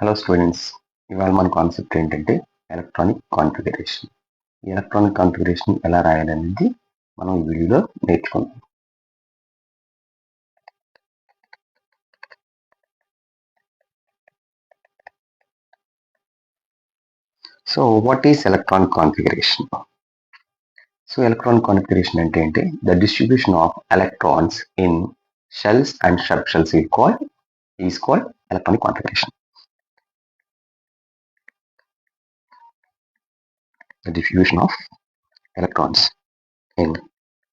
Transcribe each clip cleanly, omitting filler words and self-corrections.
Hello students, ఇవాళ మన concept ఏంటంటే ఎలక్ట్రానిక్ కాన్ఫిగరేషన్. ఈ ఎలక్ట్రానిక్ కాన్ఫిగరేషన్ ఎలా రాయాలనేది మనం ఈ వీడియోలో నేర్చుకుందాం. So what is electronic configuration? So electronic configuration అంటే ఏంటి? The distribution of electrons in shells and sub shells is called electronic configuration. The diffusion of electrons in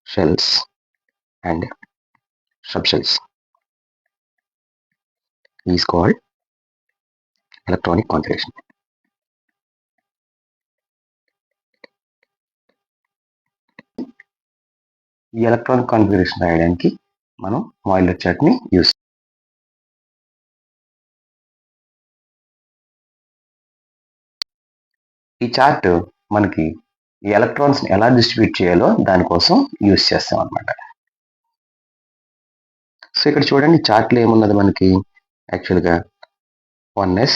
shells and subshells is called electronic configuration. ఈ electronic configuration రాయడానికి మనం modular chart ని use. ఈ chart మనకి ఈ electrons ఎలా distribute చేయాలో దానికోసం యూస్ చేస్తాం అన్నమాట. సో ఇక్కడ చూడండి, చార్ట్లో ఏమున్నది మనకి యాక్చువల్గా 1s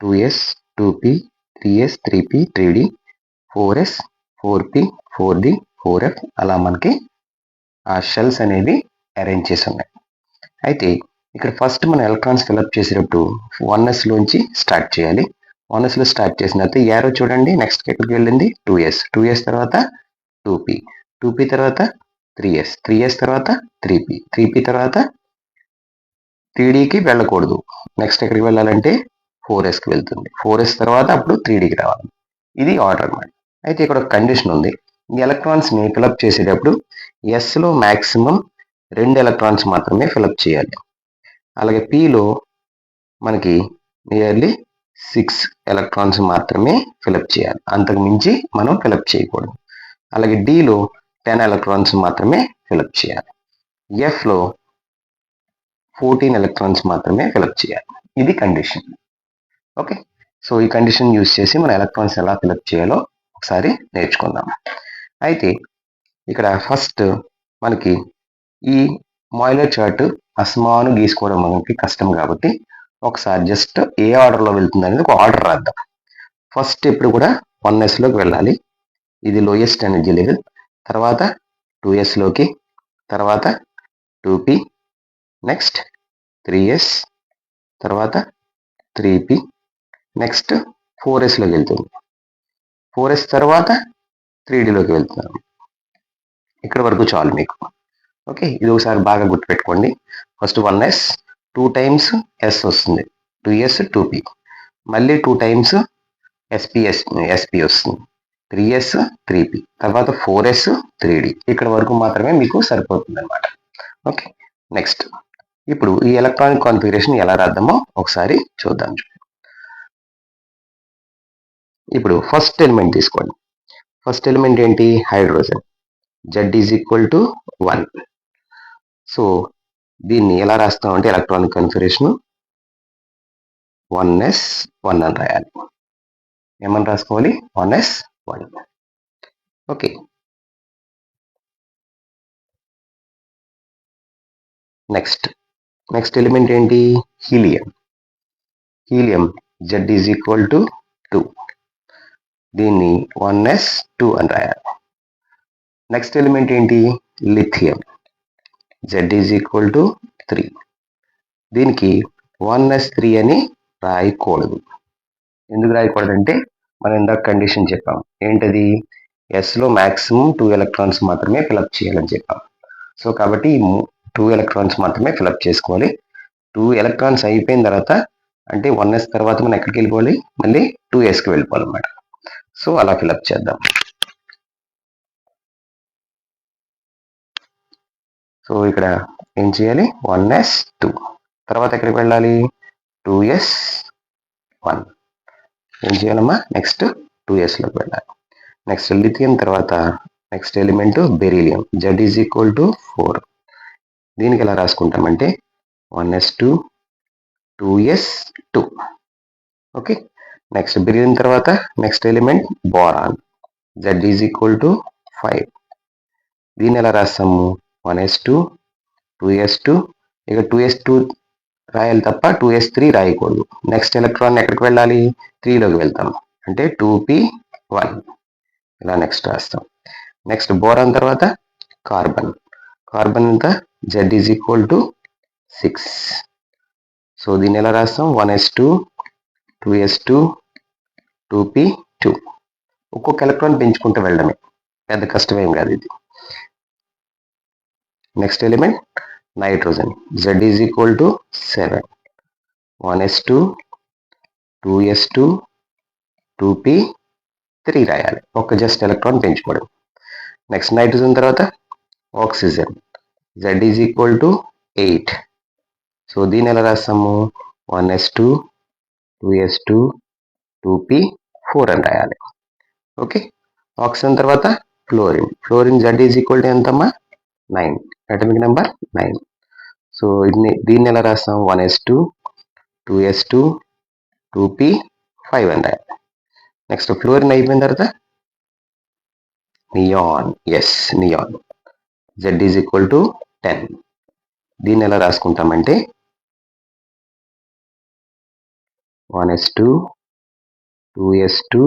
2s 2p 3s 3p 3d 4s 4p 4d 4f అలా మనకి ఆ షెల్స్ అనేవి అరేంజ్ చేసి ఉన్నాయి. అయితే ఇక్కడ ఫస్ట్ మనం ఎలక్ట్రాన్స్ ఫిల్అప్ చేసేటప్పుడు 1s లోంచి స్టార్ట్ చేయాలి. 1s లో స్టార్ట్ చేసిన తర్వాత యారో చూడండి నెక్స్ట్ ఎక్కడికి వెళ్ళింది 2s 2s తర్వాత 2p 2p తర్వాత 3s 3s తర్వాత 3p 3p తర్వాత 3dకి వెళ్ళకూడదు. నెక్స్ట్ ఎక్కడికి వెళ్ళాలంటే 4sకి వెళ్తుంది. 4s తర్వాత అప్పుడు 3dకి రావాలి. ఇది ఆర్డర్ అన్నమాట. అయితే ఇక్కడ ఒక కండిషన్ ఉంది. ఈ ఎలక్ట్రాన్స్ ని ఫిల్అప్ చేసేటప్పుడు s లో మాక్సిమం 2 ఎలక్ట్రాన్స్ మాత్రమే ఫిల్అప్ చేయాలి. అలాగే p లో మనకి నియర్లీ 6 ఎలక్ట్రాన్స్ మాత్రమే ఫిల్అప్ చేయాలి. అంతకు మించి మనం ఫిల్అప్ చేయకూడదు. అలాగే d లో 10 ఎలక్ట్రాన్స్ మాత్రమే ఫిల్అప్ చేయాలి. f లో 14 ఎలక్ట్రాన్స్ మాత్రమే ఫిల్అప్ చేయాలి. ఇది కండిషన్. ఓకే, సో ఈ కండిషన్ యూజ్ చేసి మన ఎలక్ట్రాన్స్ ఎలా ఫిల్అప్ చేయాలో ఒకసారి నేర్చుకుందాం. అయితే ఇక్కడ ఫస్ట్ మనకి ఈ మాడ్యులర్ చార్ట్ అసమాను గీసుకోవడం మనకి కష్టం కాబట్టి ఒకసారి జస్ట్ ఏ ఆర్డర్లో వెళ్తుంది అనేది ఒక ఆర్డర్ రాద్దాం. ఫస్ట్ ఎప్పుడు కూడా 1s లోకి వెళ్ళాలి. ఇది లోయెస్ట్ ఎనర్జీ లెవెల్. తర్వాత 2s లోకి, తర్వాత 2p, నెక్స్ట్ 3s, తర్వాత 3p, నెక్స్ట్ 4s లోకి వెళ్తుంది. 4s తర్వాత 3d లోకి వెళ్తున్నాం. ఇక్కడ వరకు చాలు మీకు. ఓకే, ఇది ఒకసారి బాగా గుర్తుపెట్టుకోండి. ఫస్ట్ 1s 2 టైమ్స్ s వస్తుంది, 2s 2p, మళ్ళీ 2 టైమ్స్ sp వస్తుంది, 3s 3p, తర్వాత 4s 3d. ఇక్కడ వరకు మాత్రమే మీకు సరిపోతుంది అనమాట. ఓకే, నెక్స్ట్ ఇప్పుడు ఈ ఎలక్ట్రానిక్ కాన్ఫిగరేషన్ ఎలా రాద్దామో ఒకసారి చూద్దాం. ఇప్పుడు ఫస్ట్ ఎలిమెంట్ తీసుకోండి. ఫస్ట్ ఎలిమెంట్ ఏంటి? Hydrogen. Z is equal to 1. So దీన్ని ఎలా రాస్తామంటే ఎలక్ట్రానిక్ కాన్ఫిగరేషన్ 1s 1 అని రాయాలి. ఏమని రాసుకోవాలి? 1s 1. ఓకే, నెక్స్ట్ ఎలిమెంట్ ఏంటి? Helium. Z is equal to 2. దీన్ని 1s 2 అని రాయాలి. నెక్స్ట్ ఎలిమెంట్ ఏంటి? Lithium. Z is equal to 3. దీనికి 1s 3 అని రాయకూడదు. ఎందుకు రాయకూడదంటే మనం ఇందాక కండిషన్ చెప్పాం. ఏంటది? s లో మాక్సిమం 2 ఎలక్ట్రాన్స్ మాత్రమే ఫిల్అప్ చేయాలని చెప్పాం. సో కాబట్టి 2 ఎలక్ట్రాన్స్ మాత్రమే ఫిల్అప్ చేసుకోవాలి. 2 ఎలక్ట్రాన్స్ అయిపోయిన తర్వాత అంటే 1s తర్వాత మనం ఎక్కడికి వెళ్ళిపోవాలి? మళ్ళీ 2sకి వెళ్ళిపోవాలి అన్నమాట. సో అలా ఫిల్అప్ చేద్దాం. సో ఇక్కడ ఏం చేయాలి? 1s 2 తర్వాత ఎక్కడికి వెళ్ళాలి? 2s 1. ఏం చేయాలమ్మా? నెక్స్ట్ 2s లోకి వెళ్ళాలి. నెక్స్ట్ లిథియం తర్వాత next element beryllium. Z is equal to 4. దీనికి ఎలా రాసుకుంటామంటే 1s 2 2s 2. Okay, next beryllium తర్వాత next element boron. Z is equal to 5. దీన్ని ఎలా రాస్తాము? 1s 2 2s 2. ఇక 2s 2 రాయాలి తప్ప 2s3 రాయకూడదు. నెక్స్ట్ ఎలక్ట్రాన్ ఎక్కడికి వెళ్ళాలి? 3లోకి వెళ్తాం, అంటే 2p1 ఇలా నెక్స్ట్ రాస్తాం. నెక్స్ట్ బోరాన్ తర్వాత కార్బన్. కార్బన్ ఎంత? Z=6. సో దీన్ని ఎలా రాస్తాం? 1s2 2s2 2p2. ఒక్కొక్క ఎలక్ట్రాన్ పెంచుకుంటూ వెళ్ళడమే, పెద్ద కష్టమేం కాదు ఇది. Next element nitrogen. Z=7. 1s2 2s2 2p3 రాయాలి, ఒక జస్ట్ ఎలక్ట్రాన్ పెంచుకోవడం. నెక్స్ట్ నైట్రోజన్ తర్వాత ఆక్సిజన్. Z=8. సో దీన్ని ఎలా రాస్తాము? 1s2 2s2 2p4 అని రాయాలి. ఓకే. ఆక్సిజన్ తర్వాత ఫ్లోరిన్. ఫ్లోరిన్ Z= ఎంతమ్మా? 9, అటామిక్ నెంబర్ 9. సో దీన్ని ఎలా రాస్తాం? 1s2 2s2 2p5 అని రాయాలి. నెక్స్ట్ ఫ్లోరిన్ అయిపోయిన తర్వాత నియాన్. Yes, neon. Z=10. దీన్ని ఎలా రాసుకుంటామంటే 1s2 2s2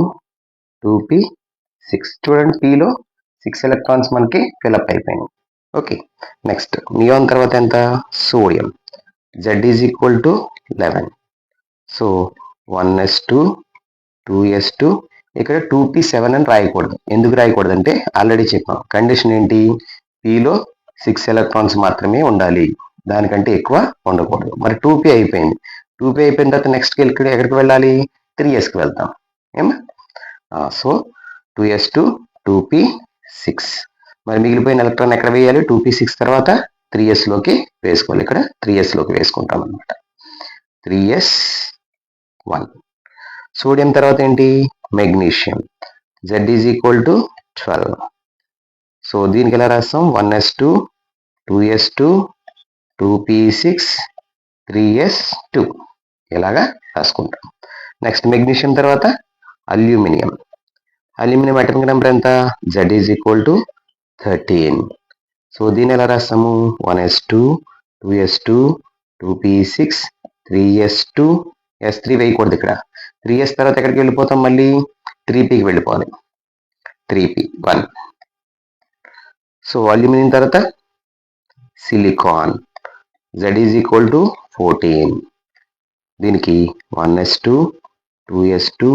2p6. చూడండి, pలో 6 ఎలక్ట్రాన్స్ మనకి ఫిల్అప్ అయిపోయినాయి. ఓకే. నెక్స్ట్ నియాన్ తర్వాత ఎంత? Sodium. Z=11. So 1s2 2s2 ఇక్కడ 2p7 అని రాయకూడదు. ఎందుకు రాయకూడదు అంటే ఆల్రెడీ చెప్పాం, కండిషన్ ఏంటి? pలో 6 ఎలక్ట్రాన్స్ మాత్రమే ఉండాలి, దానికంటే ఎక్కువ ఉండకూడదు. మరి 2p అయిపోయింది. 2p అయిపోయిన తర్వాత నెక్స్ట్ ఎక్కడికి వెళ్ళాలి? 3sకి వెళ్తాం. ఏమా? So 2s2 2p6. మరి మిగిలిపోయిన ఎలక్ట్రాన్ ఎక్కడ వేయాలి? 2p6 తర్వాత 3sలోకి వేసుకోవాలి. ఇక్కడ 3sలోకి వేసుకుంటాం అనమాట. 3s1. సోడియం తర్వాత ఏంటి? మెగ్నీషియం. Z=12. సో దీనికి ఎలా రాస్తాం? 1s2 2s2 2p6 3s2 ఇలాగా రాసుకుంటాం. నెక్స్ట్ మెగ్నీషియం తర్వాత అల్యూమినియం. అల్యూమినియం అటామిక్ నెంబర్ ఎంత? Z=13. సో దీన్ని ఎలా రాస్తాము? 1s2 2s2 2p6 3s2 s3 వేయకూడదు ఇక్కడ. 3s తర్వాత ఎక్కడికి వెళ్ళిపోతాం? మళ్ళీ 3pకి వెళ్ళిపోవాలి. 3p1. సో అల్యూమినియం తర్వాత సిలికాన్. Z=14. దీనికి 1s2 2s2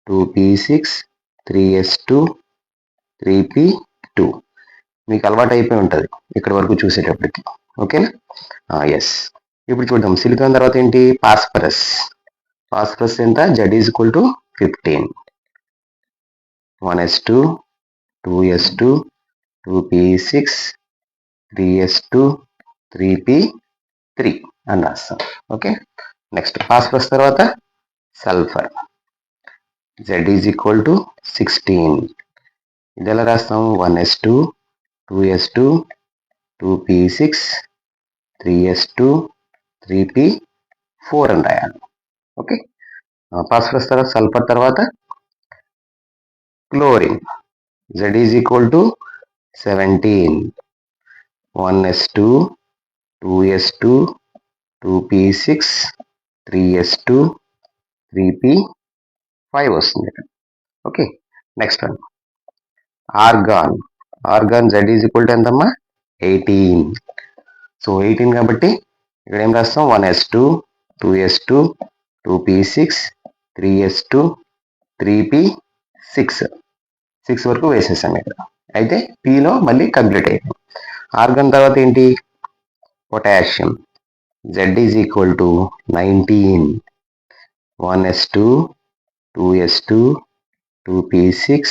2p6 3s2 3p2. మీకు అలవాటు అయిపోయి ఉంటుంది ఇక్కడ వరకు చూసేటప్పటికి. ఓకేనా? ఎస్. ఇప్పుడు చూద్దాం, సిలికాన్ తర్వాత ఏంటి? ఫాస్ఫరస్. ఫాస్ఫరస్ ఎంత? Z=15. 1s2 2s2 2p6 3s2 3p3 అని రాస్తాం. ఓకే. నెక్స్ట్ ఫాస్ఫరస్ తర్వాత సల్ఫర్. Z=16. ఇది ఎలా రాస్తాం? 1s2 2s2 2p6 3s2 3p4 అని రాయాలి. ఓకే. ఫాస్ఫరస్ తర్వాత సల్ఫర్ తర్వాత chlorine. Z=17. 1s2 2s2 2p6 3s2 3p5 వస్తుంది. Okay. Next one organ. Organ Z= ఎంతమ్మా? 18. సో 18 కాబట్టి ఇక్కడ ఏం రాస్తాం? 1s2 2s2 2p6 3s2 3p6 6 వరకు వేసేసాం ఇక్కడ. అయితే pలో మళ్ళీ కంప్లీట్ అయిపోయింది. ఆర్గాన్ తర్వాత ఏంటి? Potassium. Z=19. 1s2 2s2 2p6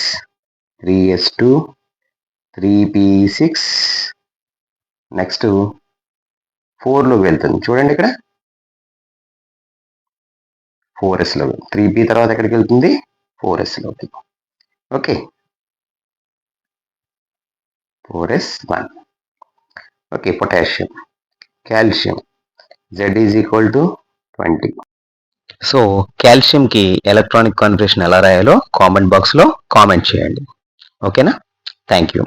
3s2 3p6 next 4లోకి వెళ్తుంది. చూడండి ఇక్కడ 4sలో. 3p తర్వాత ఎక్కడికి వెళ్తుంది? 4sలోకి. Okay. 4s1. Okay. Potassium. Calcium. Z=20. So కాల్షియంకి ఎలక్ట్రానిక్ కాన్ఫిగరేషన్ ఎలా రాయాలో కామెంట్ బాక్స్లో కామెంట్ చేయండి. ఓకేనా? Thank you.